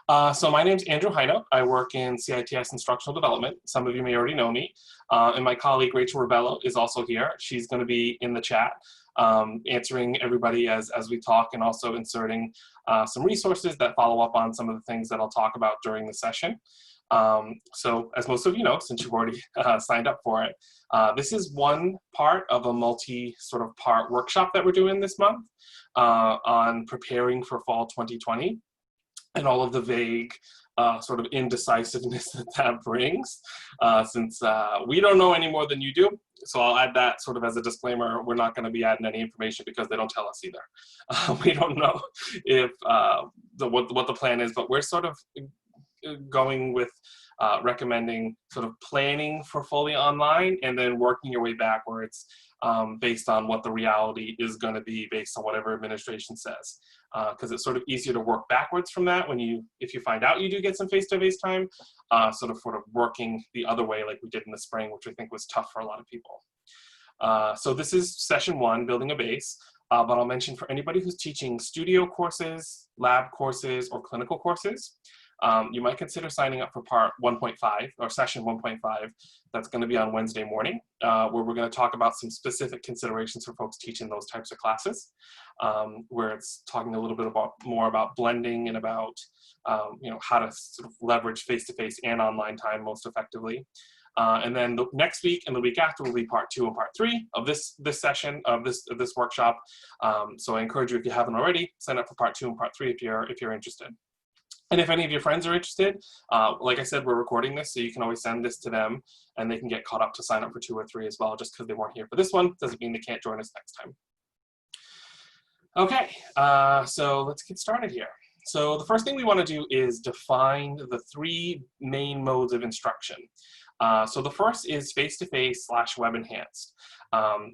So my name's Andrew Heino. I work in CITS Instructional Development. Some of you may already know me. And my colleague Rachel Ravello is also here. She's going to be in the chat, answering everybody as we talk, and also inserting some resources that follow up on some of the things that I'll talk about during the session. So as most of you know, since you've already signed up for it, this is one part of a multi-part workshop that we're doing this month on preparing for fall 2020 and all of the vague sort of indecisiveness that brings, since we don't know any more than you do. So I'll add that sort of as a disclaimer. We're not going to be adding any information because they don't tell us either. We don't know if what the plan is, but we're sort of going with recommending sort of planning for fully online and then working your way backwards based on what the reality is going to be based on whatever administration says. Because it's sort of easier to work backwards from that if you find out you do get some face-to-face time, sort of working the other way like we did in the spring, which I think was tough for a lot of people. So this is session 1, building a base. But I'll mention for anybody who's teaching studio courses, lab courses, or clinical courses, you might consider signing up for part 1.5 or session 1.5. That's going to be on Wednesday morning, where we're going to talk about some specific considerations for folks teaching those types of classes, where it's talking a little bit more about blending and about how to sort of leverage face-to-face and online time most effectively. And then the next week and the week after will be part 2 and part 3 of this session of this workshop. So I encourage you, if you haven't already, sign up for part 2 and part 3 if you're interested. And if any of your friends are interested, like I said, we're recording this, so you can always send this to them and they can get caught up to sign up for 2 or 3 as well. Just because they weren't here for this one doesn't mean they can't join us next time. Okay, so let's get started here. So the first thing we want to do is define the 3 main modes of instruction. So the first is face-to-face / web enhanced.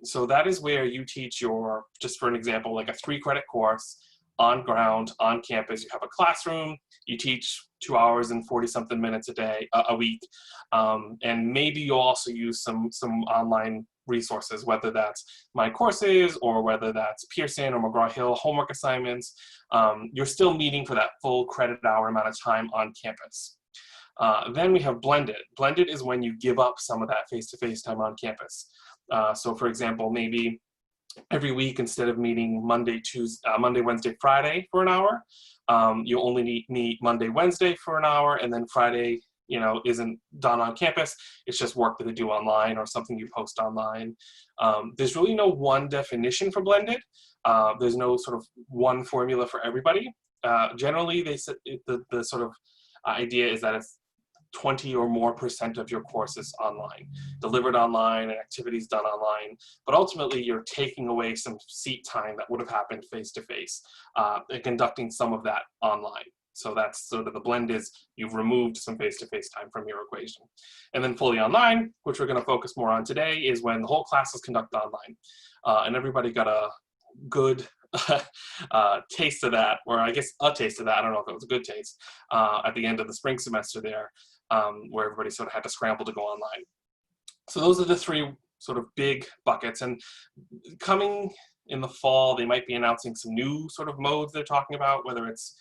So that is where you teach your, just for an example, like a 3-credit course on ground, on campus. You have a classroom, you teach 2 hours and 40-something minutes a week. And maybe you'll also use some online resources, whether that's My Courses or whether that's Pearson or McGraw-Hill homework assignments. You're still meeting for that full credit hour amount of time on campus. Then we have blended. Blended is when you give up some of that face-to-face time on campus. So for example, maybe every week, instead of meeting Monday, Wednesday, Friday for an hour, you only meet Monday, Wednesday for an hour, and then Friday, isn't done on campus. It's just work that they do online or something you post online. There's really no one definition for blended. There's no sort of one formula for everybody. Generally, they said the sort of idea is that it's 20% or more of your courses online, delivered online, and activities done online. But ultimately, you're taking away some seat time that would have happened face-to-face and conducting some of that online. So that's sort of the blend, is you've removed some face-to-face time from your equation. And then fully online, which we're going to focus more on today, is when the whole class is conducted online. And everybody got a good taste of that, or I guess a taste of that. I don't know if it was a good taste at the end of the spring semester there, where everybody sort of had to scramble to go online. So those are the 3 sort of big buckets. And coming in the fall, they might be announcing some new sort of modes they're talking about, whether it's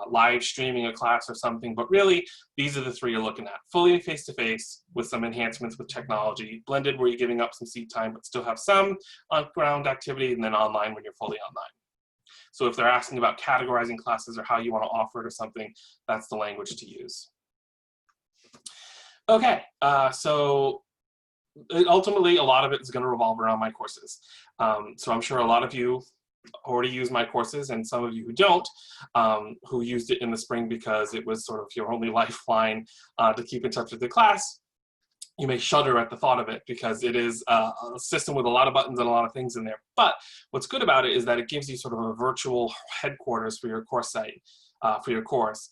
live streaming a class or something. But really, these are the 3 you're looking at. Fully face-to-face with some enhancements with technology. Blended, where you're giving up some seat time, but still have some on-ground activity. And then online, when you're fully online. So if they're asking about categorizing classes or how you want to offer it or something, that's the language to use. Okay, so ultimately, a lot of it is going to revolve around My Courses. So I'm sure a lot of you already use My Courses, and some of you who don't, who used it in the spring because it was sort of your only lifeline to keep in touch with the class. You may shudder at the thought of it because it is a system with a lot of buttons and a lot of things in there. But what's good about it is that it gives you sort of a virtual headquarters for your course site, for your course,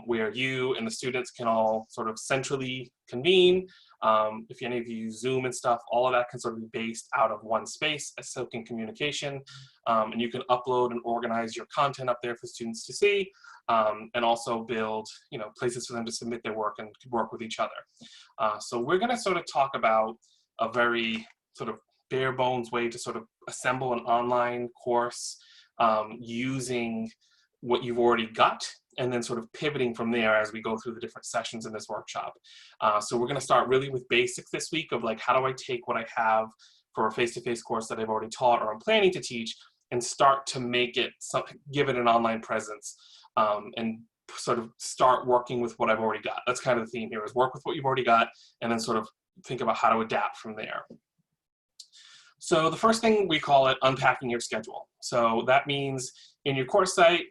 where you and the students can all sort of centrally convene. If any of you use Zoom and stuff, all of that can sort of be based out of one space, a silken communication. And you can upload and organize your content up there for students to see, and also build, places for them to submit their work and work with each other. So we're going to sort of talk about a very sort of bare bones way to sort of assemble an online course using what you've already got and then sort of pivoting from there as we go through the different sessions in this workshop. So we're going to start really with basics this week of like, how do I take what I have for a face-to-face course that I've already taught or I'm planning to teach and start to make it, give it an online presence, and sort of start working with what I've already got. That's kind of the theme here, is work with what you've already got and then sort of think about how to adapt from there. So the first thing, we call it unpacking your schedule. So that means in your course site,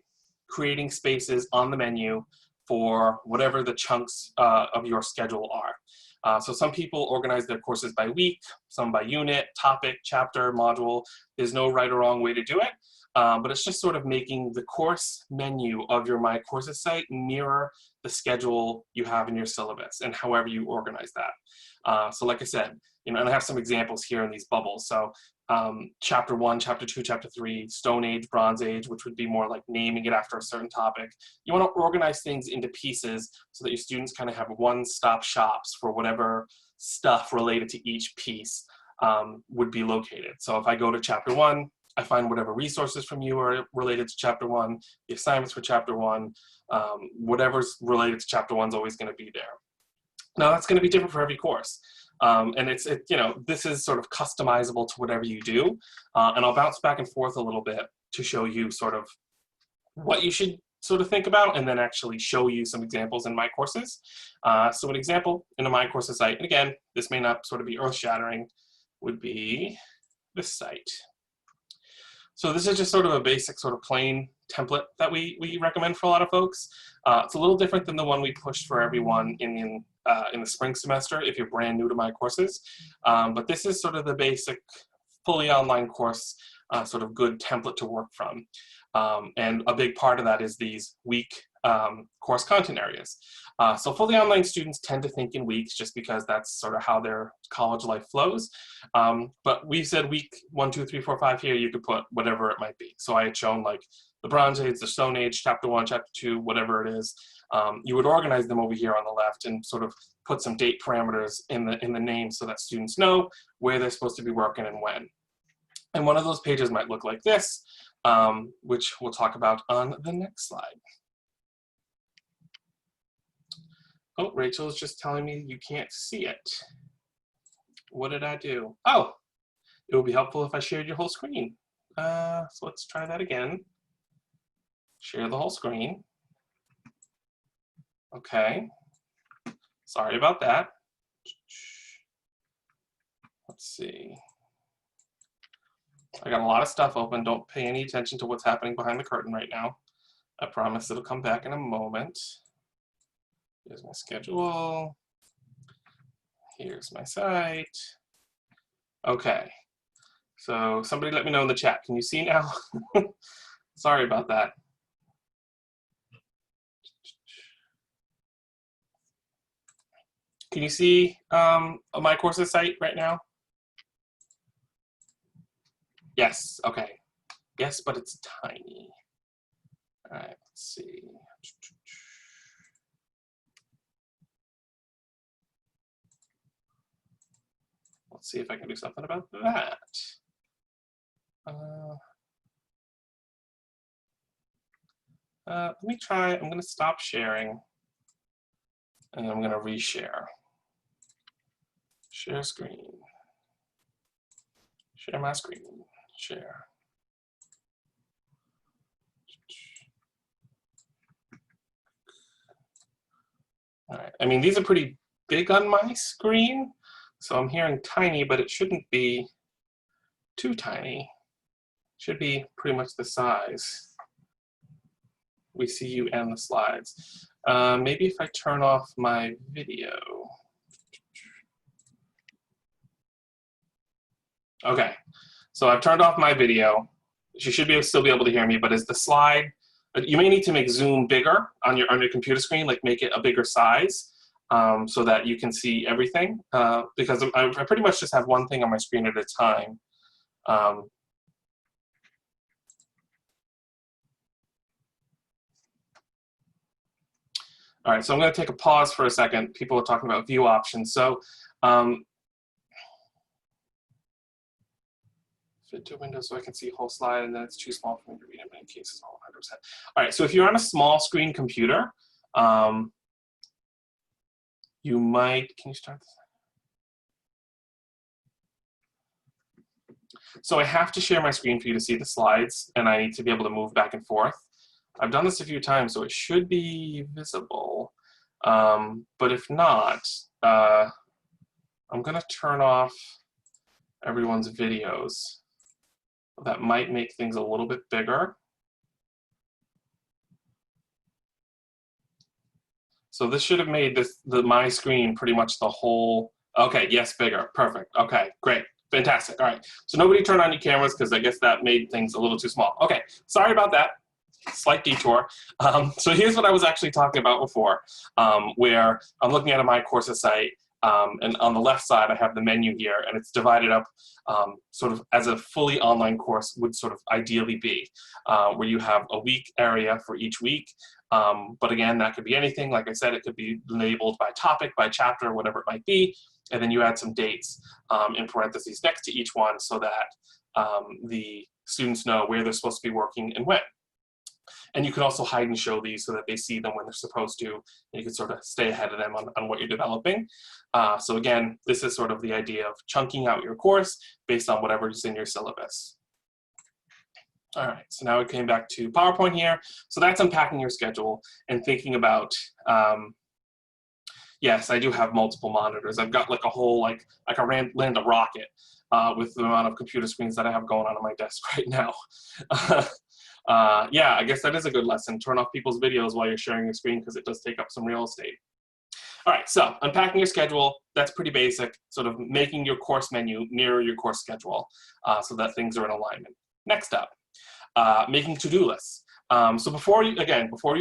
creating spaces on the menu for whatever the chunks of your schedule are. So some people organize their courses by week, some by unit, topic, chapter, module. There's no right or wrong way to do it, but it's just sort of making the course menu of your My Courses site mirror the schedule you have in your syllabus and however you organize that. So like I said, and I have some examples here in these bubbles. So chapter 1, chapter 2, chapter 3, Stone Age, Bronze Age, which would be more like naming it after a certain topic. You want to organize things into pieces so that your students kind of have one-stop shops for whatever stuff related to each piece would be located. So if I go to chapter 1, I find whatever resources from you are related to chapter 1, the assignments for chapter 1, whatever's related to chapter 1 is always going to be there. Now that's going to be different for every course. And this is sort of customizable to whatever you do. And I'll bounce back and forth a little bit to show you sort of what you should sort of think about and then actually show you some examples in My Courses. So an example in a My Courses site, and again, this may not sort of be earth-shattering, would be this site. So this is just sort of a basic sort of plain template that we recommend for a lot of folks. It's a little different than the one we pushed for everyone in the spring semester if you're brand new to My Courses. But this is sort of the basic, fully online course, sort of good template to work from. And a big part of that is these week course content areas. So fully online students tend to think in weeks just because that's sort of how their college life flows. But we said week 1, 2, 3, 4, 5 here, you could put whatever it might be. So I had shown like the Bronze Age, the Stone Age, chapter 1, chapter 2, whatever it is. You would organize them over here on the left and sort of put some date parameters in the name so that students know where they're supposed to be working and when. And one of those pages might look like this, which we'll talk about on the next slide. Oh, Rachel is just telling me you can't see it. What did I do? Oh, it would be helpful if I shared your whole screen. So let's try that again. Share the whole screen. Okay. Sorry about that. Let's see. I got a lot of stuff open. Don't pay any attention to what's happening behind the curtain right now. I promise it'll come back in a moment. Here's my schedule. Here's my site. Okay. So somebody let me know in the chat. Can you see now? Sorry about that. Can you see My Courses site right now? Yes, okay. Yes, but it's tiny. All right, let's see. Let's see if I can do something about that. Let me try, I'm gonna stop sharing and I'm gonna reshare. Share screen. Share my screen. Share. All right, I mean, these are pretty big on my screen, so I'm hearing tiny, but it shouldn't be too tiny. It should be pretty much the size. We see you and the slides. Maybe if I turn off my video. Okay, so I've turned off my video. You should still be able to hear me, but is the slide, you may need to make Zoom bigger on your computer screen, like make it a bigger size so that you can see everything, because I pretty much just have one thing on my screen at a time. All right, so I'm going to take a pause for a second. People are talking about view options. So fit to window so I can see whole slide, and then it's too small for me to read in many cases. All All right, so if you're on a small screen computer, you might, can you start this? So I have to share my screen for you to see the slides, and I need to be able to move back and forth. I've done this a few times, so it should be visible. But if not, I'm gonna turn off everyone's videos. That might make things a little bit bigger. So this should have made my screen pretty much the whole, okay, yes, bigger, perfect, okay, great, fantastic, all right. So nobody turn on your cameras because I guess that made things a little too small. Okay, sorry about that, slight detour. So here's what I was actually talking about before, where I'm looking at a My Courses site, and on the left side I have the menu here, and it's divided up sort of as a fully online course would sort of ideally be, where you have a week area for each week. But again, that could be anything. Like I said, it could be labeled by topic, by chapter, whatever it might be. And then you add some dates in parentheses next to each one so that the students know where they're supposed to be working and when. And you can also hide and show these so that they see them when they're supposed to, and you can sort of stay ahead of them on what you're developing. So again, this is sort of the idea of chunking out your course based on whatever is in your syllabus. All right, so now we came back to PowerPoint here. So that's unpacking your schedule and thinking about, yes, I do have multiple monitors. I've got like a whole, like I land a rocket with the amount of computer screens that I have going on my desk right now. Yeah, I guess that is a good lesson. Turn off people's videos while you're sharing your screen because it does take up some real estate. All right, so unpacking your schedule, that's pretty basic, sort of making your course menu mirror your course schedule so that things are in alignment. Next up, making to-do lists. So before you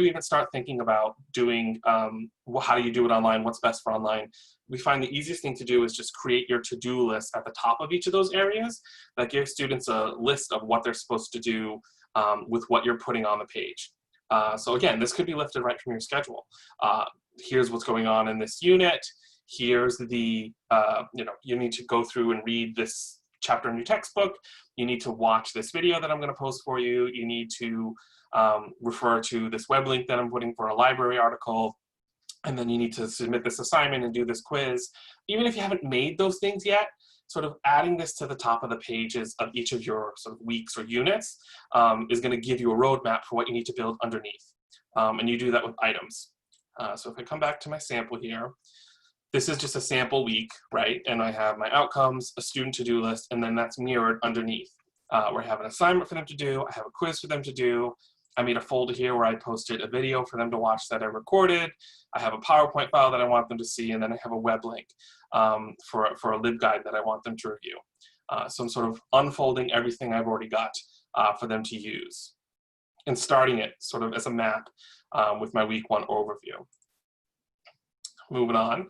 even start thinking about doing, how do you do it online, what's best for online, we find the easiest thing to do is just create your to-do list at the top of each of those areas that gives students a list of what they're supposed to do with what you're putting on the page. So again, this could be lifted right from your schedule. Here's what's going on in this unit. Here's the, you need to go through and read this chapter in your textbook. You need to watch this video that I'm going to post for you. You need to refer to this web link that I'm putting for a library article. And then you need to submit this assignment and do this quiz. Even if you haven't made those things yet, sort of adding this to the top of the pages of each of your sort of weeks or units is going to give you a roadmap for what you need to build underneath. And you do that with items. So if I come back to my sample here, this is just a sample week, right? And I have my outcomes, a student to-do list, and then that's mirrored underneath. Where I have an assignment for them to do, I have a quiz for them to do, I made a folder here where I posted a video for them to watch that I recorded, I have a PowerPoint file that I want them to see, and then I have a web link for a LibGuide that I want them to review. So I'm sort of unfolding everything I've already got for them to use, and starting it sort of as a map with my week 1 overview. Moving on.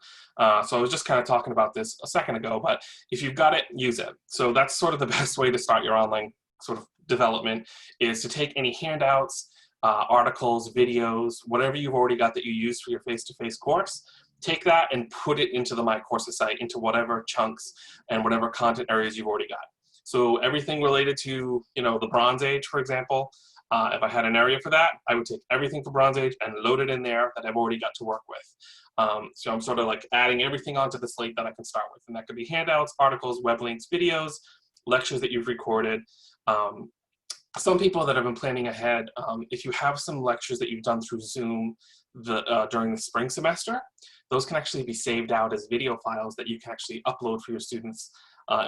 So I was just kind of talking about this a second ago, but if you've got it, use it. So that's sort of the best way to start your online sort of development, is to take any handouts, articles, videos, whatever you've already got that you use for your face-to-face course, take that and put it into the My Courses site, into whatever chunks and whatever content areas you've already got. So everything related to, the Bronze Age, for example, if I had an area for that, I would take everything for Bronze Age and load it in there that I've already got to work with. So I'm sort of like adding everything onto the slate that I can start with. And that could be handouts, articles, web links, videos, lectures that you've recorded. Some people that have been planning ahead, if you have some lectures that you've done through Zoom during the spring semester, those can actually be saved out as video files that you can actually upload for your students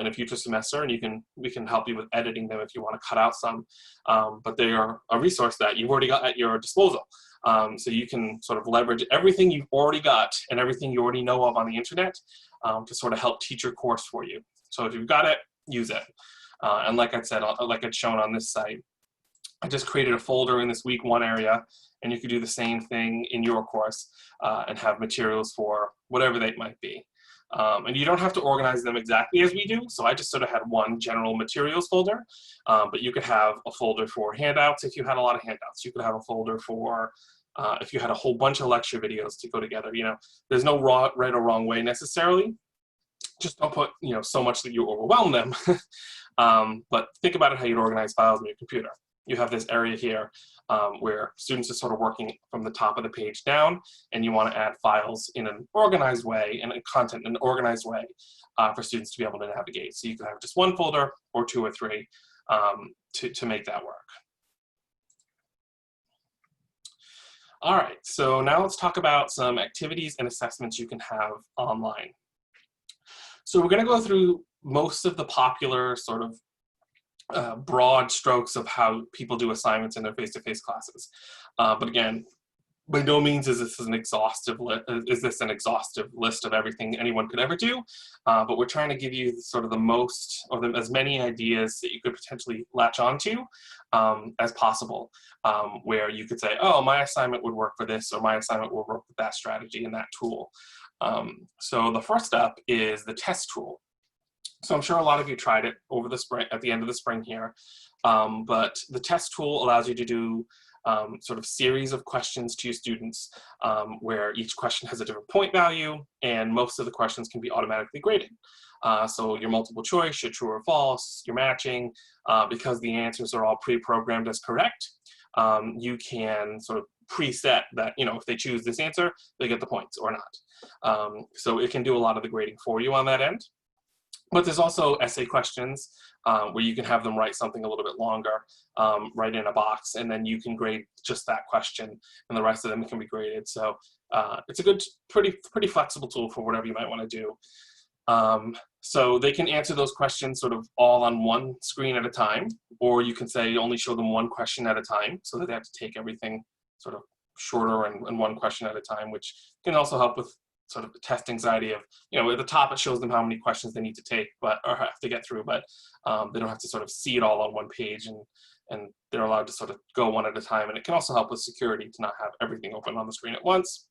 in a future semester, and we can help you with editing them if you want to cut out some. But they are a resource that you've already got at your disposal. So you can sort of leverage everything you've already got and everything you already know of on the internet to sort of help teach your course for you. So if you've got it, use it. And like I said, like it's shown on this site, I just created a folder in this week 1 area, and you could do the same thing in your course and have materials for whatever they might be. And you don't have to organize them exactly as we do, so I just sort of had one general materials folder, but you could have a folder for handouts if you had a lot of handouts. You could have a folder for if you had a whole bunch of lecture videos to go together. There's no right or wrong way necessarily. Just don't put so much that you overwhelm them. But think about it how you'd organize files on your computer. you have this area here where students are sort of working from the top of the page down, and you want to add files in an organized way and content in an organized way for students to be able to navigate. So you can have just one folder or two or three to make that work. All right, so now let's talk about some activities and assessments you can have online. So we're going to go through most of the popular sort of broad strokes of how people do assignments in their face-to-face classes. But again, by no means is this an exhaustive list of everything anyone could ever do. But we're trying to give you sort of the most, or as many ideas that you could potentially latch onto as possible, where you could say, oh, my assignment would work for this, or my assignment will work with that strategy and that tool. So the first step is the test tool. So I'm sure a lot of you tried it over the spring, at the end of the spring here, but the test tool allows you to do sort of series of questions to your students where each question has a different point value, and most of the questions can be automatically graded. So your multiple choice, your true or false, your matching, because the answers are all pre-programmed as correct, you can sort of preset that, you know, if they choose this answer, they get the points or not. So it can do a lot of the grading for you on that end. But there's also essay questions where you can have them write something a little bit longer, write in a box, and then you can grade just that question, and the rest of them can be graded. So it's a good, pretty flexible tool for whatever you might want to do. So they can answer those questions sort of all on one screen at a time, or you can say only show them one question at a time, so that they have to take everything sort of shorter and one question at a time, which can also help with sort of the test anxiety of, you know, at the top it shows them how many questions they need to take, or have to get through, but they don't have to sort of see it all on one page, and they're allowed to sort of go one at a time. And it can also help with security to not have everything open on the screen at once.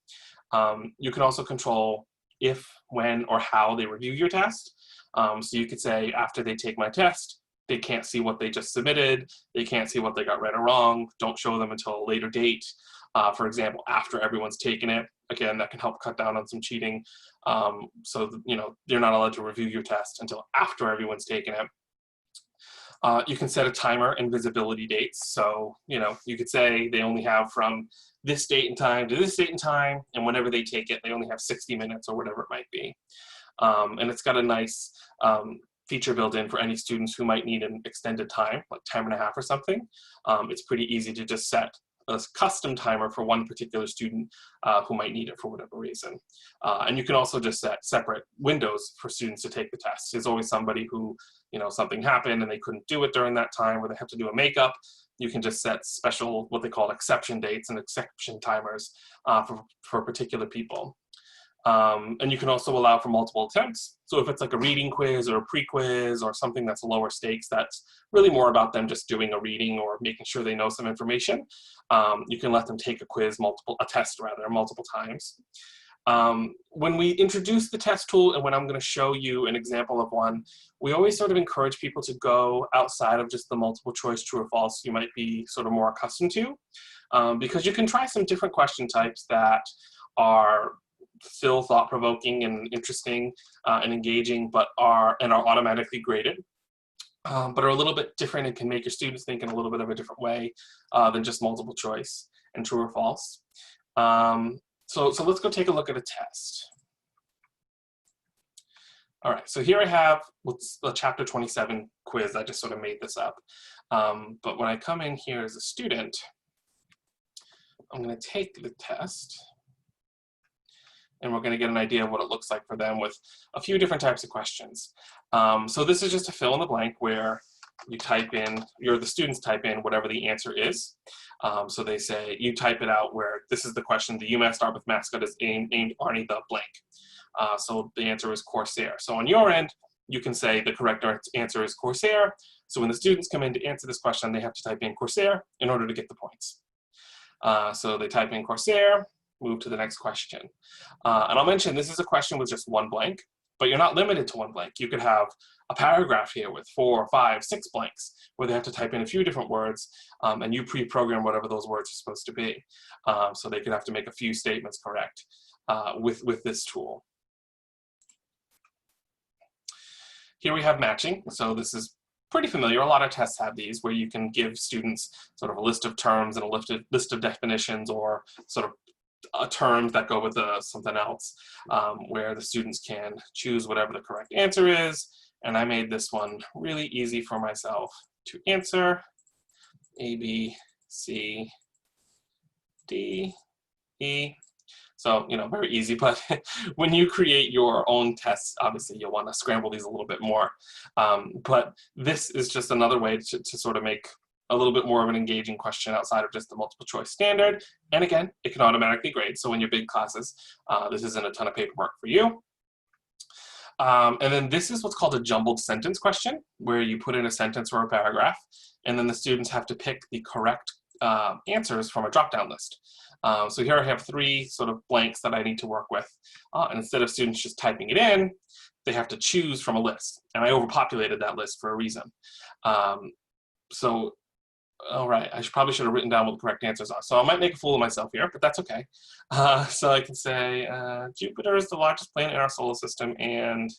You can also control if, when, or how they review your test. So you could say, after they take my test, they can't see what they just submitted, they can't see what they got right or wrong, don't show them until a later date. For example, after everyone's taken it. Again, that can help cut down on some cheating. So, you know, you're not allowed to review your test until after everyone's taken it. You can set a timer and visibility dates. So, you know, you could say they only have from this date and time to this date and time, and whenever they take it, they only have 60 minutes or whatever it might be. And it's got a nice feature built in for any students who might need an extended time, like time and a half or something. It's pretty easy to just set a custom timer for one particular student who might need it for whatever reason. And you can also just set separate windows for students to take the test. There's always somebody who, you know, something happened and they couldn't do it during that time, or they have to do a makeup. You can just set special, what they call exception dates and exception timers for particular people. And you can also allow for multiple attempts. So if it's like a reading quiz or a pre-quiz or something that's lower stakes, that's really more about them just doing a reading or making sure they know some information, you can let them take a test multiple times. When we introduce the test tool, and when I'm going to show you an example of one, we always sort of encourage people to go outside of just the multiple choice true or false you might be sort of more accustomed to, because you can try some different question types that are still thought-provoking and interesting and engaging, but are automatically graded, but are a little bit different and can make your students think in a little bit of a different way than just multiple choice and true or false. So let's go take a look at a test. All right, so here I have the chapter 27 quiz. I just sort of made this up. But when I come in here as a student, I'm going to take the test, and we're going to get an idea of what it looks like for them with a few different types of questions. So this is just a fill in the blank where you type in, the students type in whatever the answer is. So they say, you type it out where this is the question, the UMass Dartmouth mascot is named Arnie the blank. So the answer is Corsair. So on your end, you can say the correct answer is Corsair. So when the students come in to answer this question, they have to type in Corsair in order to get the points. So they type in Corsair, move to the next question. And I'll mention this is a question with just one blank, but you're not limited to one blank. You could have a paragraph here with 4, 5, 6 blanks where they have to type in a few different words, and you pre-program whatever those words are supposed to be. So they could have to make a few statements correct with this tool. Here we have matching. So this is pretty familiar. A lot of tests have these where you can give students sort of a list of terms and a list of definitions, or sort of terms that go with something else, where the students can choose whatever the correct answer is. And I made this one really easy for myself to answer: A, B, C, D, E. So, very easy, but when you create your own tests, obviously you'll want to scramble these a little bit more. But this is just another way to sort of make a little bit more of an engaging question outside of just the multiple choice standard. And again, it can automatically grade. So in your big classes, this isn't a ton of paperwork for you. And then this is what's called a jumbled sentence question, where you put in a sentence or a paragraph, and then the students have to pick the correct answers from a drop-down list. So here I have 3 sort of blanks that I need to work with. And instead of students just typing it in, they have to choose from a list. And I overpopulated that list for a reason. So, all right, I probably should have written down what the correct answers are. So I might make a fool of myself here, but that's okay. So I can say Jupiter is the largest planet in our solar system, and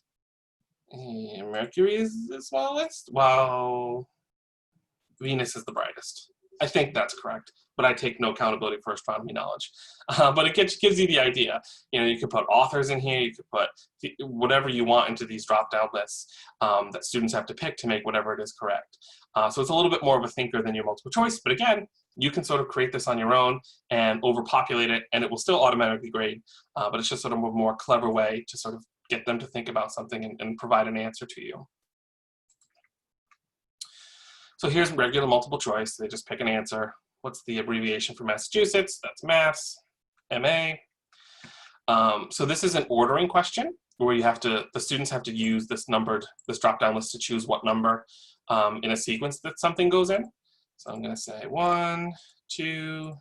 Mercury is the smallest, while Venus is the brightest. I think that's correct, but I take no accountability for astronomy knowledge. But it gives you the idea. You could put authors in here, you could put whatever you want into these drop-down lists that students have to pick to make whatever it is correct. So it's a little bit more of a thinker than your multiple choice, but again, you can sort of create this on your own and overpopulate it, and it will still automatically grade, but it's just sort of a more clever way to sort of get them to think about something and provide an answer to you. So here's regular multiple choice. They just pick an answer. What's the abbreviation for Massachusetts? That's Mass, MA. So this is an ordering question where the students have to use this drop-down list to choose what number in a sequence that something goes in. So I'm going to say 1, 2,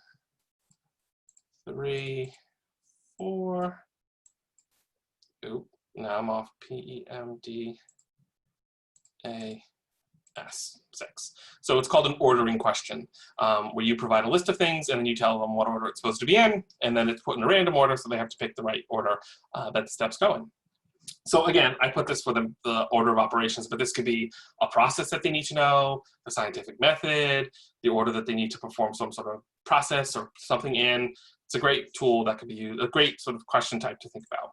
3, 4. Oop, now I'm off. PEMDA. 6. So it's called an ordering question, where you provide a list of things and then you tell them what order it's supposed to be in, and then it's put in a random order, so they have to pick the right order that the steps go in. So again, I put this for the order of operations, but this could be a process that they need to know, the scientific method, the order that they need to perform some sort of process or something in. It's a great tool that could be used, a great sort of question type to think about.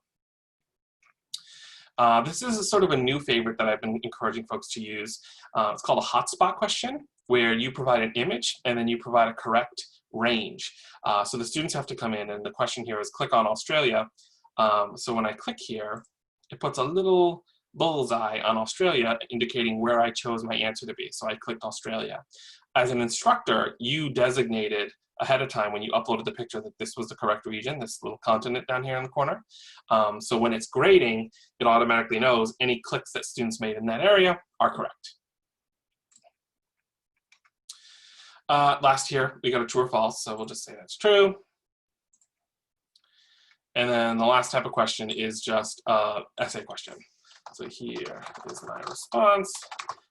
This is sort of a new favorite that I've been encouraging folks to use. It's called a hotspot question, where you provide an image and then you provide a correct range. So the students have to come in, and the question here is click on Australia. So when I click here, it puts a little bullseye on Australia indicating where I chose my answer to be. So I clicked Australia. As an instructor, you designated ahead of time when you uploaded the picture that this was the correct region, this little continent down here in the corner. So when it's grading, it automatically knows any clicks that students made in that area are correct. Last here, we got a true or false, so we'll just say that's true. And then the last type of question is just an essay question. So here is my response.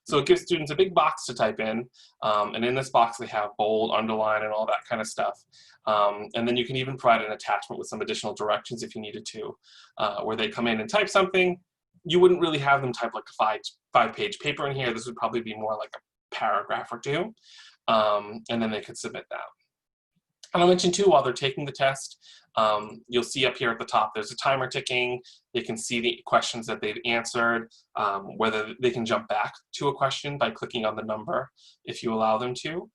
So it gives students a big box to type in, and in this box they have bold, underline, and all that kind of stuff. And then you can even provide an attachment with some additional directions if you needed to, where they come in and type something. You wouldn't really have them type like a five-page paper in here. This would probably be more like a paragraph or two, and then they could submit that. And I'll mention too, while they're taking the test, you'll see up here at the top, there's a timer ticking. They can see the questions that they've answered, whether they can jump back to a question by clicking on the number if you allow them to.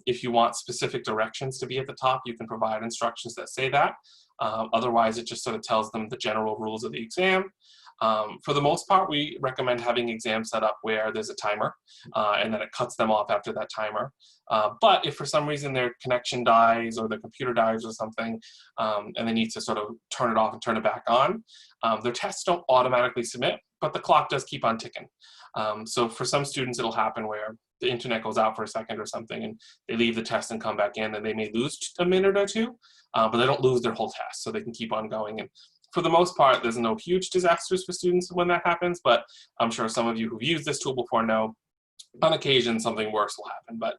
If you want specific directions to be at the top, you can provide instructions that say that. Otherwise, it just sort of tells them the general rules of the exam. For the most part, we recommend having exams set up where there's a timer, and then it cuts them off after that timer. But if for some reason their connection dies or their computer dies or something, and they need to sort of turn it off and turn it back on, their tests don't automatically submit, but the clock does keep on ticking. So for some students, it'll happen where the internet goes out for a second or something, and they leave the test and come back in, and they may lose a minute or two, but they don't lose their whole test, so they can keep on going. And for the most part, there's no huge disasters for students when that happens, but I'm sure some of you who've used this tool before know on occasion something worse will happen. But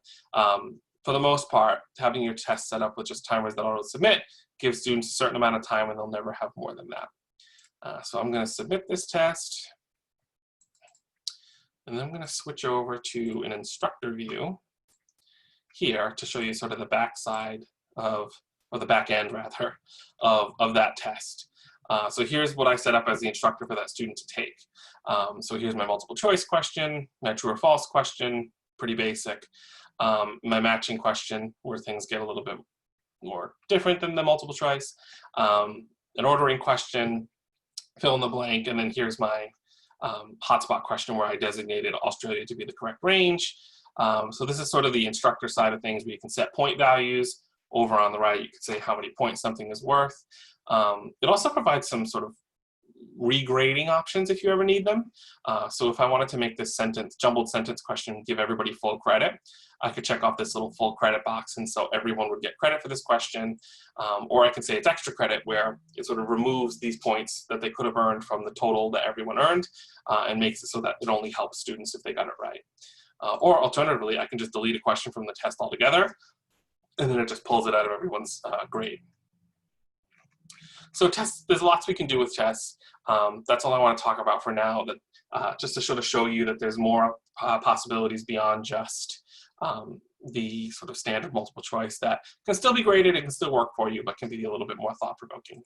for the most part, having your test set up with just timers that auto-submit gives students a certain amount of time, and they'll never have more than that. So I'm going to submit this test. And then I'm going to switch over to an instructor view here to show you sort of the back side of, or the back end rather, of that test. So here's what I set up as the instructor for that student to take. So here's my multiple choice question, my true or false question, pretty basic. My matching question, where things get a little bit more different than the multiple choice. An ordering question, fill in the blank, and then here's my hotspot question where I designated Australia to be the correct range. So this is sort of the instructor side of things where you can set point values. Over on the right, you can say how many points something is worth. It also provides some sort of regrading options if you ever need them. So if I wanted to make this jumbled sentence question give everybody full credit, I could check off this little full credit box, and so everyone would get credit for this question. Or I can say it's extra credit, where it sort of removes these points that they could have earned from the total that everyone earned, and makes it so that it only helps students if they got it right. Or alternatively, I can just delete a question from the test altogether, and then it just pulls it out of everyone's grade. So tests, there's lots we can do with tests. That's all I want to talk about for now, just to sort of show you that there's more possibilities beyond just the sort of standard multiple choice that can still be graded, it can still work for you, but can be a little bit more thought-provoking.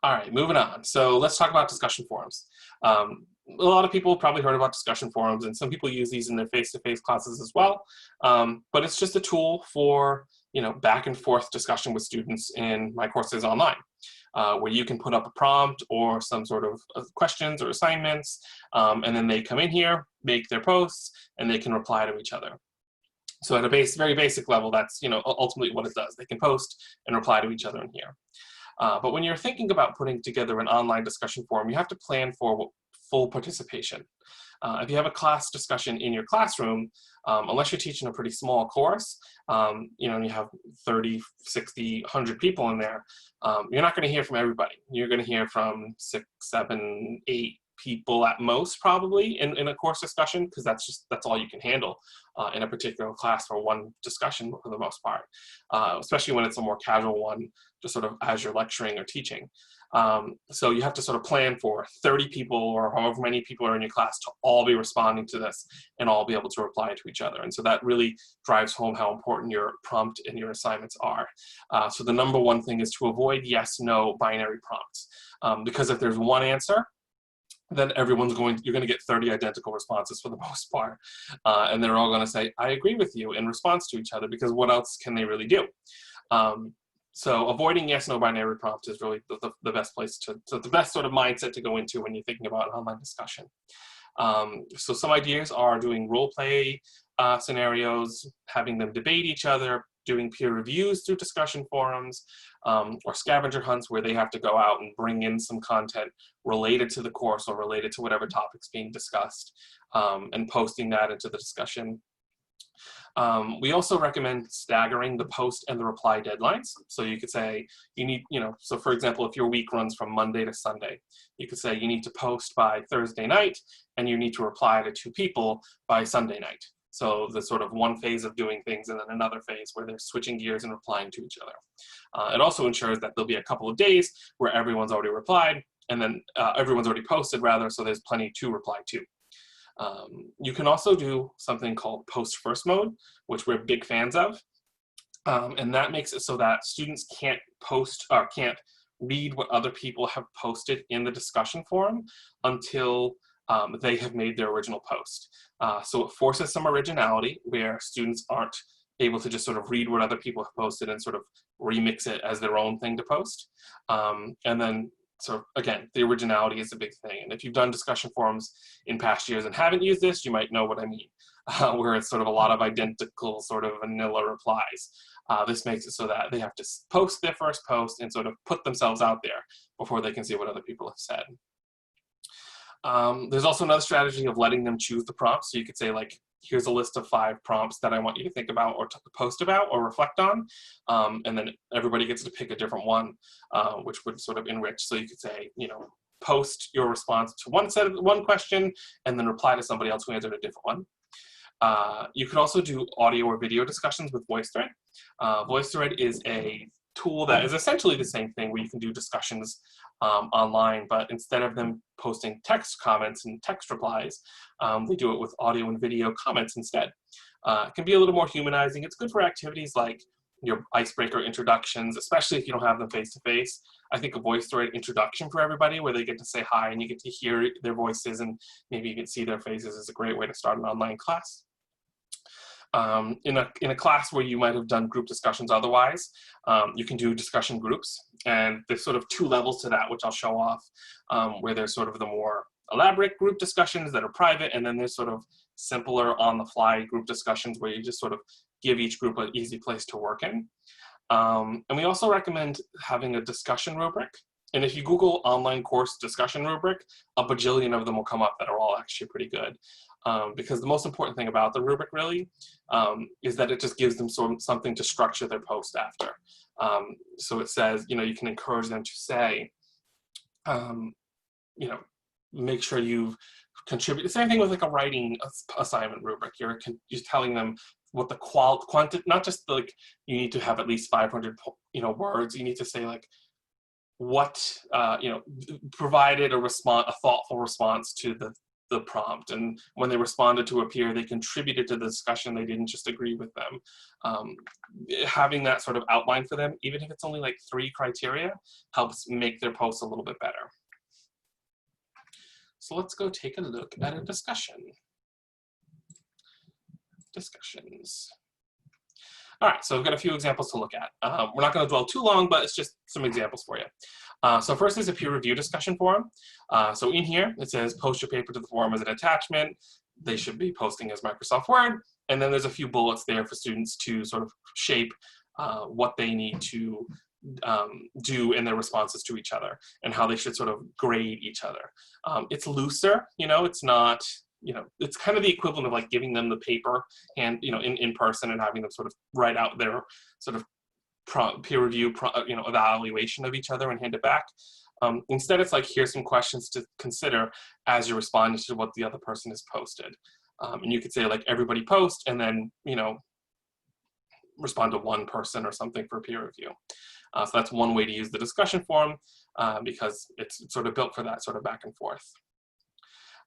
All right, moving on. So let's talk about discussion forums. A lot of people probably heard about discussion forums, and some people use these in their face-to-face classes as well. But it's just a tool for back and forth discussion with students in my courses online, where you can put up a prompt or some sort of questions or assignments, and then they come in here, make their posts, and they can reply to each other. So at a very basic level, that's ultimately what it does. They can post and reply to each other in here. But when you're thinking about putting together an online discussion forum, you have to plan for full participation. If you have a class discussion in your classroom, unless you're teaching a pretty small course, and you have 30, 60, 100 people in there, you're not going to hear from everybody. You're going to hear from 6, 7, 8 people at most, probably, in a course discussion, because that's all you can handle in a particular class for one discussion for the most part, especially when it's a more casual one, just sort of as you're lecturing or teaching. So you have to sort of plan for 30 people or however many people are in your class to all be responding to this and all be able to reply to each other. And so that really drives home how important your prompt and your assignments are. So the number one thing is to avoid yes, no binary prompts. Because if there's one answer, then you're going to get 30 identical responses for the most part. And they're all going to say, I agree with you, in response to each other, because what else can they really do? So avoiding yes, no binary prompts is really the best place the best sort of mindset to go into when you're thinking about online discussion. So some ideas are doing role play scenarios, having them debate each other, doing peer reviews through discussion forums, or scavenger hunts where they have to go out and bring in some content related to the course or related to whatever topic's being discussed, and posting that into the discussion. We also recommend staggering the post and the reply deadlines. So you could say so for example, if your week runs from Monday to Sunday, you could say you need to post by Thursday night and you need to reply to 2 people by Sunday night. So the sort of one phase of doing things and then another phase where they're switching gears and replying to each other. It also ensures that there'll be a couple of days where everyone's already replied and then everyone's already posted rather, so there's plenty to reply to. You can also do something called post first mode, which we're big fans of. And that makes it so that students can't post or can't read what other people have posted in the discussion forum until they have made their original post. So it forces some originality where students aren't able to just sort of read what other people have posted and sort of remix it as their own thing to post. And then, so again, the originality is a big thing. And if you've done discussion forums in past years and haven't used this, you might know what I mean, where it's sort of a lot of identical sort of vanilla replies. This makes it so that they have to post their first post and sort of put themselves out there before they can see what other people have said. There's also another strategy of letting them choose the prompts. So you could say, like, here's a list of 5 prompts that I want you to think about or to post about or reflect on. And then everybody gets to pick a different one, which would sort of enrich. So you could say, post your response to one question and then reply to somebody else who answered a different one. You could also do audio or video discussions with VoiceThread. VoiceThread is a tool that is essentially the same thing, where you can do discussions online, but instead of them posting text comments and text replies, they do it with audio and video comments instead. It can be a little more humanizing. It's good for activities like your icebreaker introductions, especially if you don't have them face-to-face. I think a voice-thread introduction for everybody, where they get to say hi and you get to hear their voices and maybe you can see their faces, is a great way to start an online class. In a class where you might have done group discussions otherwise, you can do discussion groups, and there's sort of 2 levels to that, which I'll show off, where there's sort of the more elaborate group discussions that are private, and then there's sort of simpler on-the-fly group discussions where you just sort of give each group an easy place to work in. And we also recommend having a discussion rubric. And if you Google online course discussion rubric, a bajillion of them will come up that are all actually pretty good. Because the most important thing about the rubric really is that it just gives them something to structure their post after. So it says, you know, you can encourage them to say, you know, make sure you've contributed. The same thing with like a writing assignment rubric. You're telling them what the quantity, not just like you need to have at least 500, you know, words. You need to say like what, you know, provided a thoughtful response to the prompt, and when they responded to a peer, they contributed to the discussion. They didn't just agree with them. Having that sort of outline for them, even if it's only like 3 criteria, helps make their posts a little bit better. So let's go take a look at a discussion. Discussions. All right, so we've got a few examples to look at. We're not going to dwell too long, but it's just some examples for you. So first is a peer review discussion forum. So in here, it says post your paper to the forum as an attachment. They should be posting as Microsoft Word. And then there's a few bullets there for students to sort of shape what they need to do in their responses to each other and how they should sort of grade each other. It's looser, you know, it's not, you know, it's kind of the equivalent of like giving them the paper and, you know, in person and having them sort of write out their sort of peer review, you know, evaluation of each other and hand it back. Instead, it's like, here's some questions to consider as you're responding to what the other person has posted. And you could say like, everybody post, and then, you know, respond to one person or something for peer review. So that's one way to use the discussion forum because it's sort of built for that sort of back and forth.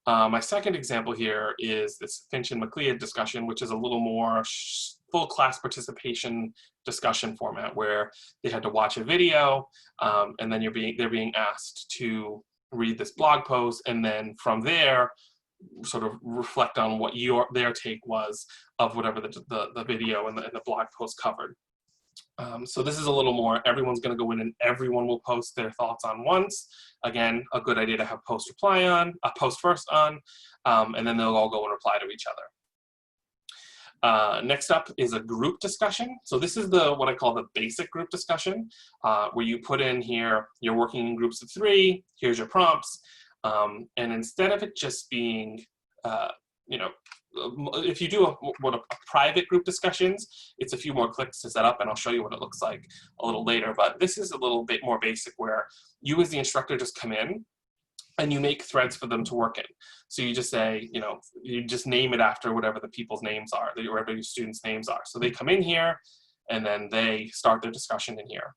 My second example here is this Finch and MacLeod discussion, which is a little more full class participation discussion format, where they had to watch a video and then they're being asked to read this blog post, and then from there sort of reflect on what their take was of whatever the video and the blog post covered. So this is a little more, everyone's going to go in and everyone will post their thoughts on once. Again, a good idea to have post first on, and then they'll all go and reply to each other. Next up is a group discussion. So this is what I call the basic group discussion, where you put in here, you're working in groups of 3, here's your prompts, and instead of it just being, you know, if you do a private group discussions, it's a few more clicks to set up, and I'll show you what it looks like a little later. But this is a little bit more basic, where you as the instructor just come in and you make threads for them to work in. So you just say, you know, you just name it after whatever the people's names are, whatever your students' names are. So they come in here and then they start their discussion in here.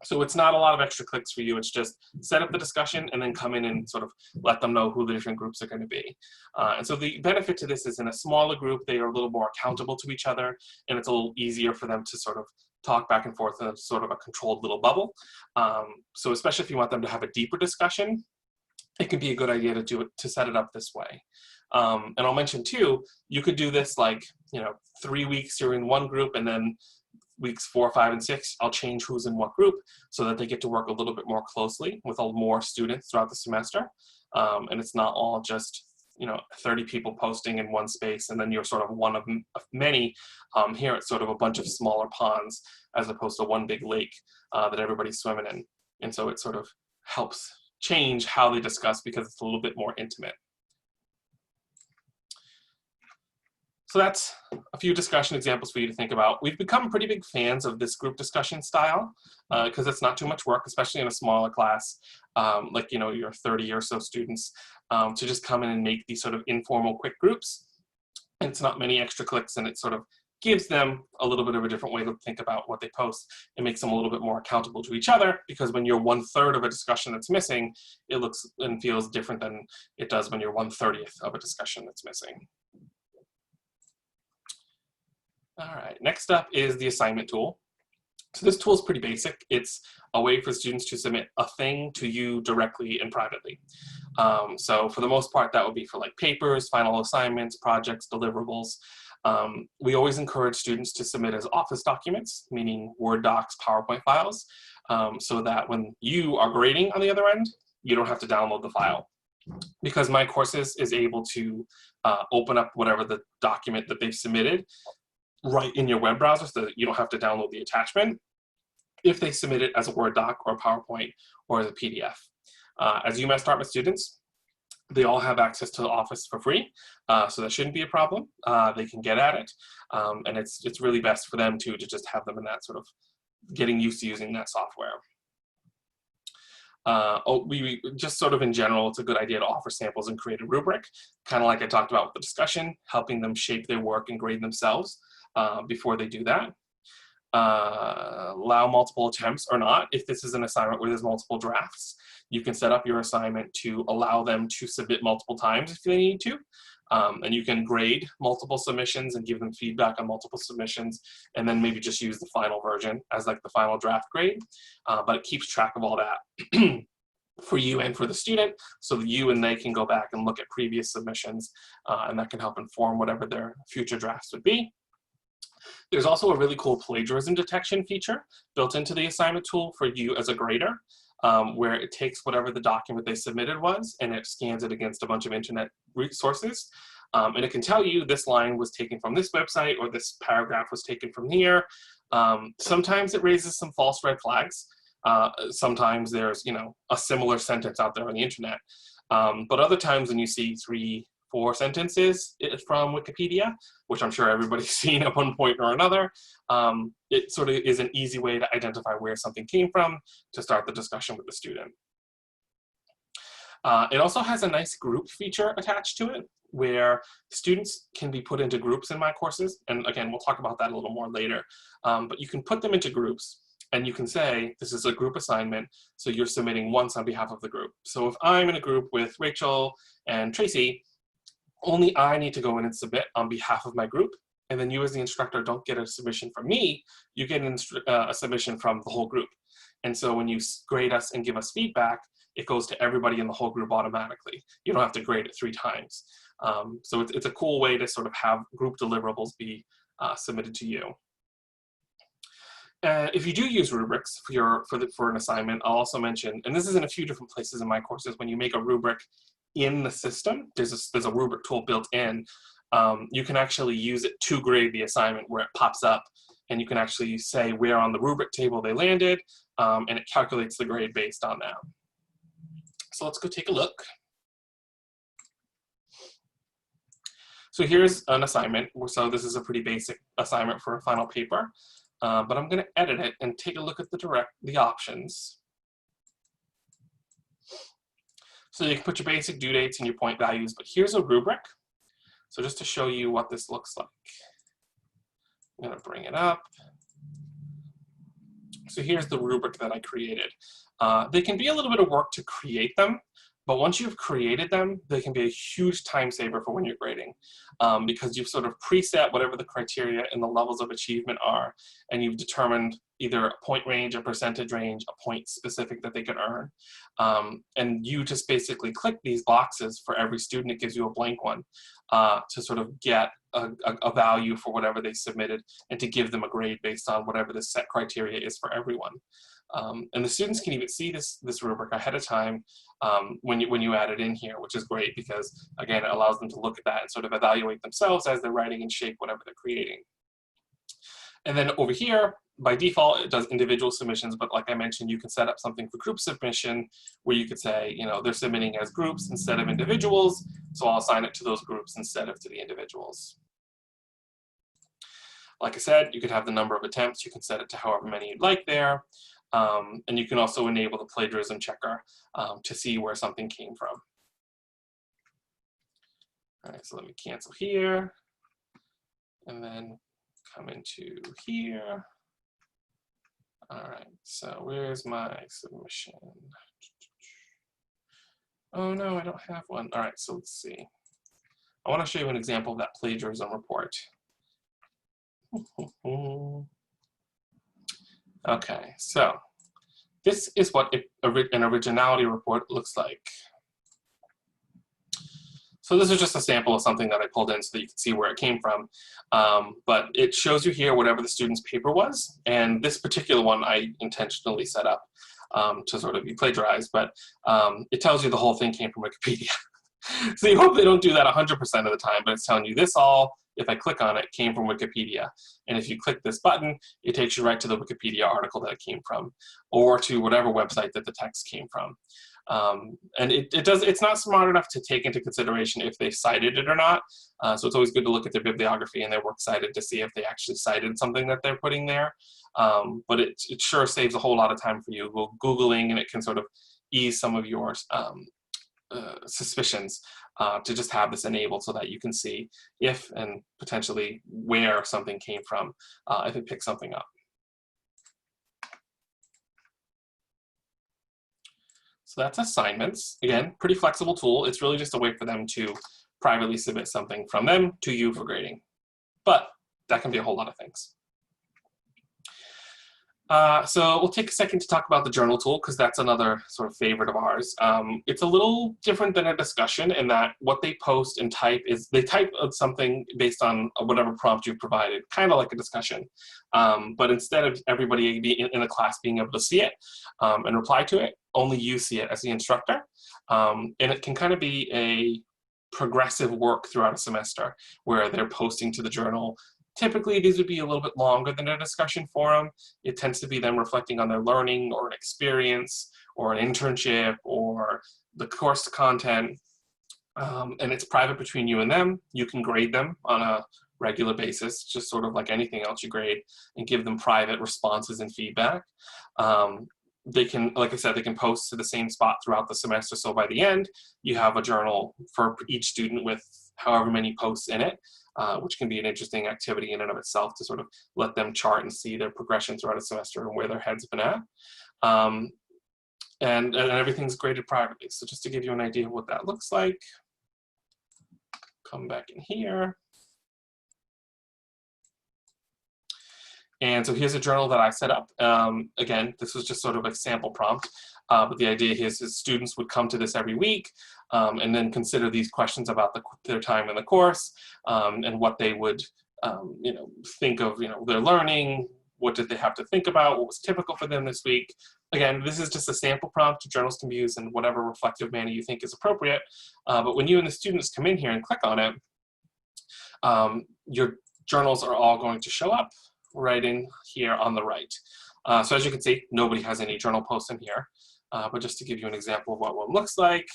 So it's not a lot of extra clicks for you. It's just set up the discussion and then come in and sort of let them know who the different groups are going to be. And so the benefit to this is, in a smaller group, they are a little more accountable to each other, and it's a little easier for them to sort of talk back and forth in a sort of a controlled little bubble. So especially if you want them to have a deeper discussion, it can be a good idea to set it up this way. And I'll mention too, you could do this like, you know, 3 weeks you're in one group, and then weeks 4, 5, and 6, I'll change who's in what group so that they get to work a little bit more closely with more students throughout the semester. And it's not all just, you know, 30 people posting in one space and then you're sort of one of many. Here it's sort of a bunch of smaller ponds as opposed to one big lake that everybody's swimming in. And so it sort of helps change how they discuss because it's a little bit more intimate. So that's a few discussion examples for you to think about. We've become pretty big fans of this group discussion style because it's not too much work, especially in a smaller class, like, you know, your 30 or so students, to just come in and make these sort of informal quick groups. And it's not many extra clicks, and it sort of gives them a little bit of a different way to think about what they post. It makes them a little bit more accountable to each other, because when you're 1/3 of a discussion that's missing, it looks and feels different than it does when you're 1/30th of a discussion that's missing. All right, next up is the assignment tool. So this tool is pretty basic. It's a way for students to submit a thing to you directly and privately. So for the most part, that would be for like papers, final assignments, projects, deliverables. We always encourage students to submit as Office documents, meaning Word docs, PowerPoint files, so that when you are grading on the other end, you don't have to download the file. Because My Courses is able to open up whatever the document that they've submitted right in your web browser, so that you don't have to download the attachment if they submit it as a Word doc or a PowerPoint or as a PDF. As UMass Dartmouth students, they all have access to the Office for free, so that shouldn't be a problem. They can get at it, and it's really best for them to just have them in that sort of getting used to using that software. We just sort of in general, it's a good idea to offer samples and create a rubric, kind of like I talked about with the discussion, helping them shape their work and grade themselves before they do that. Allow multiple attempts or not. If this is an assignment where there's multiple drafts, you can set up your assignment to allow them to submit multiple times if they need to. And you can grade multiple submissions and give them feedback on multiple submissions, and then maybe just use the final version as like the final draft grade. But it keeps track of all that for you and for the student, so that you and they can go back and look at previous submissions, and that can help inform whatever their future drafts would be. There's also a really cool plagiarism detection feature built into the assignment tool for you as a grader, where it takes whatever the document they submitted was and it scans it against a bunch of internet resources. And it can tell you this line was taken from this website or this paragraph was taken from here. Sometimes it raises some false red flags. Sometimes there's, a similar sentence out there on the internet. But other times when you see 3-4 sentences from Wikipedia, which I'm sure everybody's seen at one point or another, it sort of is an easy way to identify where something came from to start the discussion with the student. It also has a nice group feature attached to it, where students can be put into groups in My Courses. And again, we'll talk about that a little more later. But you can put them into groups, and you can say, this is a group assignment, so you're submitting once on behalf of the group. So if I'm in a group with Rachel and Tracy, only I need to go in and submit on behalf of my group. And then you as the instructor don't get a submission from me, you get a submission from the whole group. And so when you grade us and give us feedback, it goes to everybody in the whole group automatically. You don't have to grade it 3 times. So it's a cool way to sort of have group deliverables be submitted to you. If you do use rubrics for an assignment, I'll also mention, and this is in a few different places in My Courses, when you make a rubric in the system, there's a rubric tool built in. You can actually use it to grade the assignment, where it pops up, and you can actually say where on the rubric table they landed, and it calculates the grade based on that. So let's go take a look. So here's an assignment. So this is a pretty basic assignment for a final paper, but I'm going to edit it and take a look at the options. So you can put your basic due dates and your point values, but here's a rubric. So just to show you what this looks like, I'm going to bring it up. So here's the rubric that I created. They can be a little bit of work to create them, but once you've created them, they can be a huge time saver for when you're grading, because you've sort of preset whatever the criteria and the levels of achievement are, and you've determined either a point range, a percentage range, a point specific that they can earn. And you just basically click these boxes for every student. It gives you a blank one to sort of get a value for whatever they submitted, and to give them a grade based on whatever the set criteria is for everyone. And the students can even see this rubric ahead of time when you add it in here, which is great, because again, it allows them to look at that and sort of evaluate themselves as they're writing and shape whatever they're creating. And then over here, by default, it does individual submissions, but like I mentioned, you can set up something for group submission where you could say, they're submitting as groups instead of individuals, so I'll assign it to those groups instead of to the individuals. Like I said, you could have the number of attempts. You can set it to however many you'd like there. And you can also enable the plagiarism checker to see where something came from. All right, so let me cancel here, and then come into here. All right, so where's my submission? Oh no, I don't have one. All right, so let's see. I want to show you an example of that plagiarism report. Okay, so this is what an originality report looks like. So this is just a sample of something that I pulled in so that you can see where it came from. But it shows you here whatever the student's paper was. And this particular one I intentionally set up to sort of be plagiarized, but it tells you the whole thing came from Wikipedia. So you hope they don't do that 100% of the time, but it's telling you this all, if I click on it, came from Wikipedia. And if you click this button, it takes you right to the Wikipedia article that it came from, or to whatever website that the text came from. And it's not smart enough to take into consideration if they cited it or not. So it's always good to look at their bibliography and their works cited to see if they actually cited something that they're putting there. But it sure saves a whole lot of time for you Googling, and it can sort of ease some of your suspicions to just have this enabled so that you can see if and potentially where something came from if it picks something up. So that's assignments. Again, pretty flexible tool. It's really just a way for them to privately submit something from them to you for grading. But that can be a whole lot of things. So we'll take a second to talk about the journal tool, because that's another sort of favorite of ours. It's a little different than a discussion in that what they post and type is they type something based on whatever prompt you provided, kind of like a discussion. But instead of everybody in the class being able to see it and reply to it, only you see it as the instructor. And it can kind of be a progressive work throughout a semester where they're posting to the journal. Typically, these would be a little bit longer than a discussion forum. It tends to be them reflecting on their learning or an experience or an internship or the course content. And it's private between you and them. You can grade them on a regular basis, just sort of like anything else you grade, and give them private responses and feedback. They can, like I said, they can post to the same spot throughout the semester. So by the end, you have a journal for each student with however many posts in it. Which can be an interesting activity in and of itself to sort of let them chart and see their progression throughout a semester and where their head's been at. And everything's graded privately. So just to give you an idea of what that looks like, come back in here. And so here's a journal that I set up. Again, this was just sort of a sample prompt, but the idea is students would come to this every week and then consider these questions about their time in the course and what they would think of their learning, what did they have to think about, what was typical for them this week. Again, this is just a sample prompt. Journals can be used in whatever reflective manner you think is appropriate, but when you and the students come in here and click on it, your journals are all going to show up right in here on the right. So as you can see, nobody has any journal posts in here, but just to give you an example of what one looks like.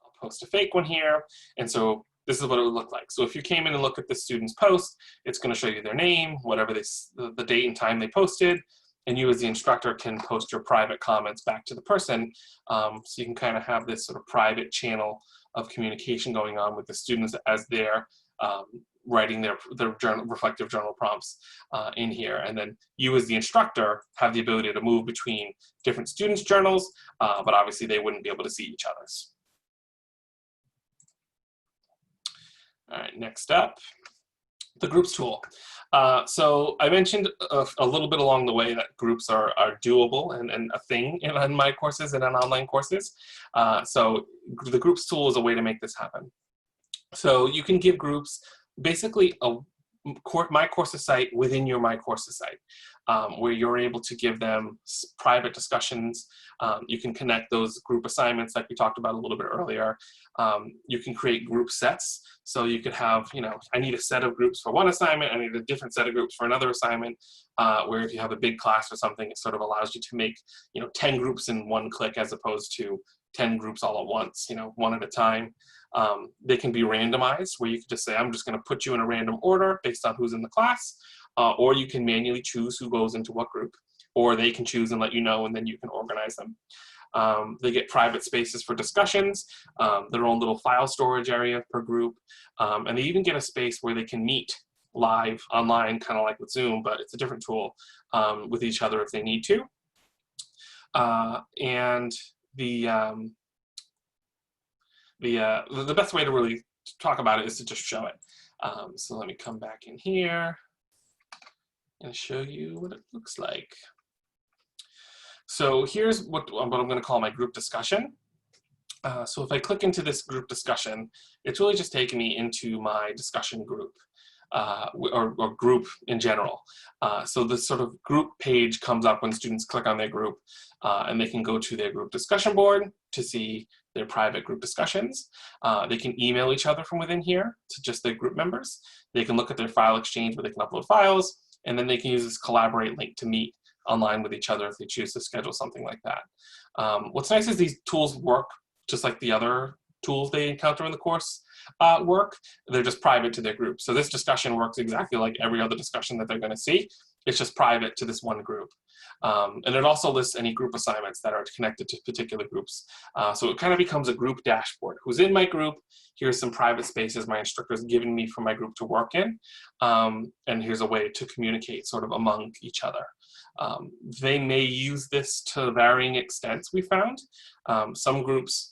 I'll post a fake one here, and so this is what it would look like. So if you came in and look at the student's post, it's going to show you their name, whatever the date and time they posted, and you as the instructor can post your private comments back to the person. So you can kind of have this sort of private channel of communication going on with the students as they're writing their reflective journal prompts in here. And then you as the instructor have the ability to move between different students' journals, but obviously they wouldn't be able to see each other's. All right, next up, the groups tool. So I mentioned a little bit along the way that groups are doable and a thing in my courses and in online courses. So the groups tool is a way to make this happen. So you can give groups basically a My Courses site within your My Courses site, where you're able to give them private discussions. You can connect those group assignments like we talked about a little bit earlier. You can create group sets. So you could have, I need a set of groups for one assignment, I need a different set of groups for another assignment, where if you have a big class or something, it sort of allows you to make, 10 groups in one click as opposed to 10 groups all at once, one at a time. They can be randomized, where you can just say, I'm just going to put you in a random order based on who's in the class, or you can manually choose who goes into what group, or they can choose and let you know, and then you can organize them. They get private spaces for discussions, their own little file storage area per group, and they even get a space where they can meet live online, kind of like with Zoom, but it's a different tool, with each other if they need to. And the best way to really talk about it is to just show it. So let me come back in here and show you what it looks like. So here's what I'm going to call my group discussion. So if I click into this group discussion, it's really just taking me into my discussion group, or group in general. So this sort of group page comes up when students click on their group, and they can go to their group discussion board to see their private group discussions. They can email each other from within here to just their group members. They can look at their file exchange where they can upload files, and then they can use this collaborate link to meet online with each other if they choose to schedule something like that. What's nice is these tools work just like the other tools they encounter in the course work. They're just private to their group. So this discussion works exactly like every other discussion that they're going to see. It's just private to this one group. And it also lists any group assignments that are connected to particular groups. So it kind of becomes a group dashboard. Who's in my group? Here's some private spaces my instructor's given me for my group to work in. And here's a way to communicate sort of among each other. They may use this to varying extents, we found. Some groups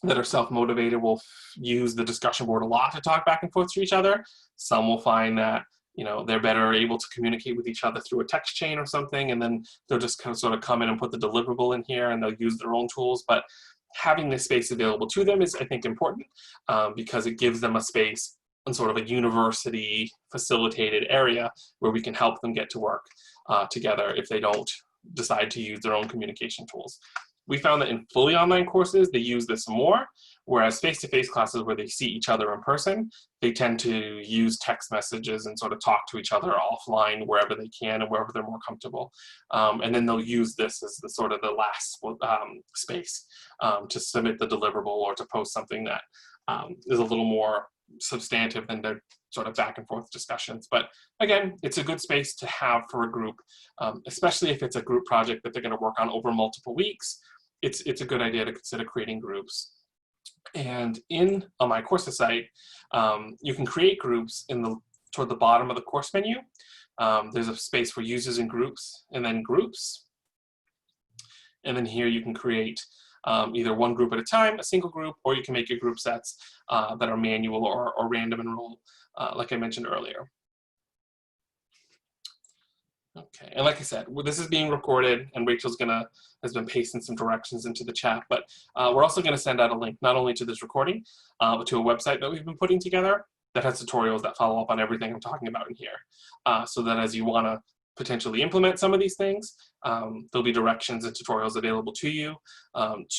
that are self-motivated will use the discussion board a lot to talk back and forth to each other. Some will find that, you know, they're better able to communicate with each other through a text chain or something, and then they'll just kind of sort of come in and put the deliverable in here, and they'll use their own tools. But having this space available to them is, I think, important, because it gives them a space in sort of a university facilitated area where we can help them get to work together if they don't decide to use their own communication tools. We found that in fully online courses, they use this more, whereas face-to-face classes where they see each other in person, they tend to use text messages and sort of talk to each other offline wherever they can and wherever they're more comfortable. And then they'll use this as the sort of the last space to submit the deliverable or to post something that is a little more substantive than their sort of back and forth discussions. But again, it's a good space to have for a group, especially if it's a group project that they're going to work on over multiple weeks. It's a good idea to consider creating groups. And on my courses site, you can create groups toward the bottom of the course menu. There's a space for users and groups, and then groups. And then here you can create either one group at a time, a single group, or you can make your group sets that are manual or random enroll, like I mentioned earlier. Okay, and like I said, this is being recorded, and Rachel's has been pasting some directions into the chat, but we're also gonna send out a link not only to this recording, but to a website that we've been putting together that has tutorials that follow up on everything I'm talking about in here. So that as you wanna potentially implement some of these things, there'll be directions and tutorials available to you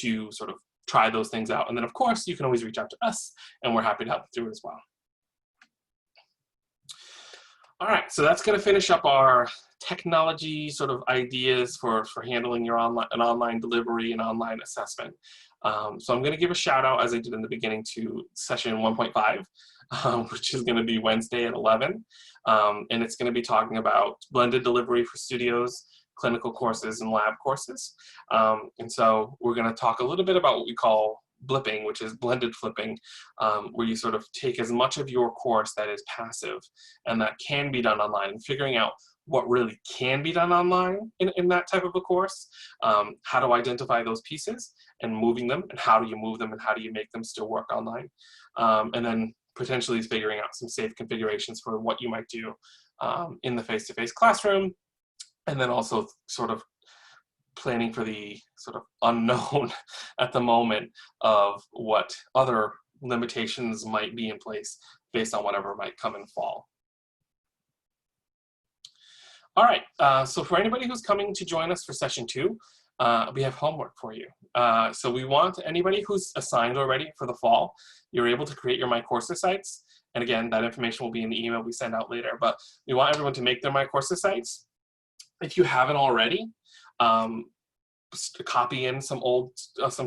to sort of try those things out. And then of course, you can always reach out to us, and we're happy to help you through it as well. All right, so that's going to finish up our technology sort of ideas for handling your online delivery and online assessment. So I'm going to give a shout out, as I did in the beginning, to session 1.5, which is going to be Wednesday at 11. And it's going to be talking about blended delivery for studios, clinical courses, and lab courses. And so we're going to talk a little bit about what we call blipping, which is blended flipping, where you sort of take as much of your course that is passive and that can be done online, and figuring out what really can be done online in that type of a course, how to identify those pieces and moving them, and how do you move them, and how do you make them still work online, and then potentially figuring out some safe configurations for what you might do in the face-to-face classroom, and then also sort of planning for the sort of unknown at the moment of what other limitations might be in place based on whatever might come in fall. All right, so for anybody who's coming to join us for session 2, we have homework for you. So we want anybody who's assigned already for the fall, you're able to create your My Courses sites. And again, that information will be in the email we send out later, but we want everyone to make their My Courses sites. If you haven't already, copy in some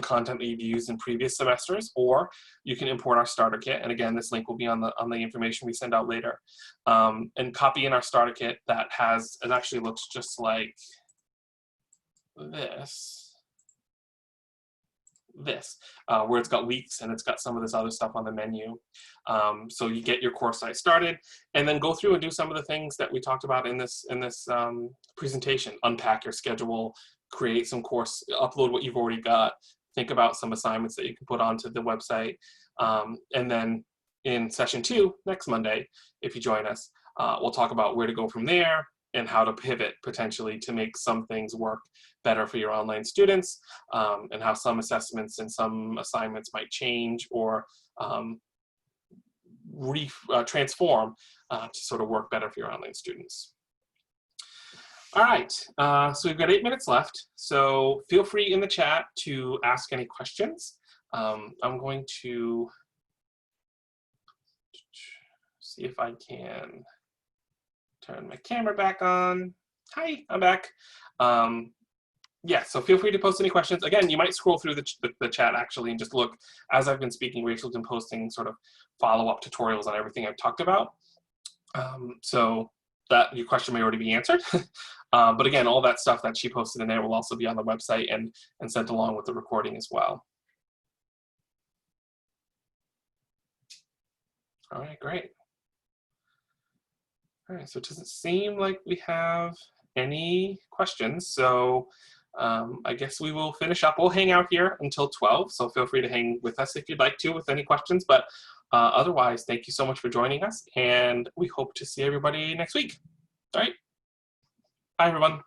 content that you've used in previous semesters, or you can import our starter kit. And again, this link will be on the information we send out later. And copy in our starter kit that it actually looks just like this. this, where it's got weeks and it's got some of this other stuff on the menu. So you get your course size started, and then go through and do some of the things that we talked about in this presentation. Unpack your schedule, create some course, upload what you've already got, think about some assignments that you can put onto the website, and then in session 2 next Monday, if you join us, we'll talk about where to go from there and how to pivot potentially to make some things work better for your online students, and how some assessments and some assignments might change or transform to sort of work better for your online students. All right, so we've got 8 minutes left, so feel free in the chat to ask any questions. I'm going to see if I can turn my camera back on. Hi, I'm back. Yeah, so feel free to post any questions. Again, you might scroll through the chat actually and just look. As I've been speaking, Rachel's been posting sort of follow-up tutorials on everything I've talked about. So that your question may already be answered. But again, all that stuff that she posted in there will also be on the website and sent along with the recording as well. All right, great. All right, so it doesn't seem like we have any questions. So I guess we will finish up. We'll hang out here until 12, so feel free to hang with us if you'd like to with any questions. But otherwise, thank you so much for joining us, and we hope to see everybody next week. All right, bye everyone.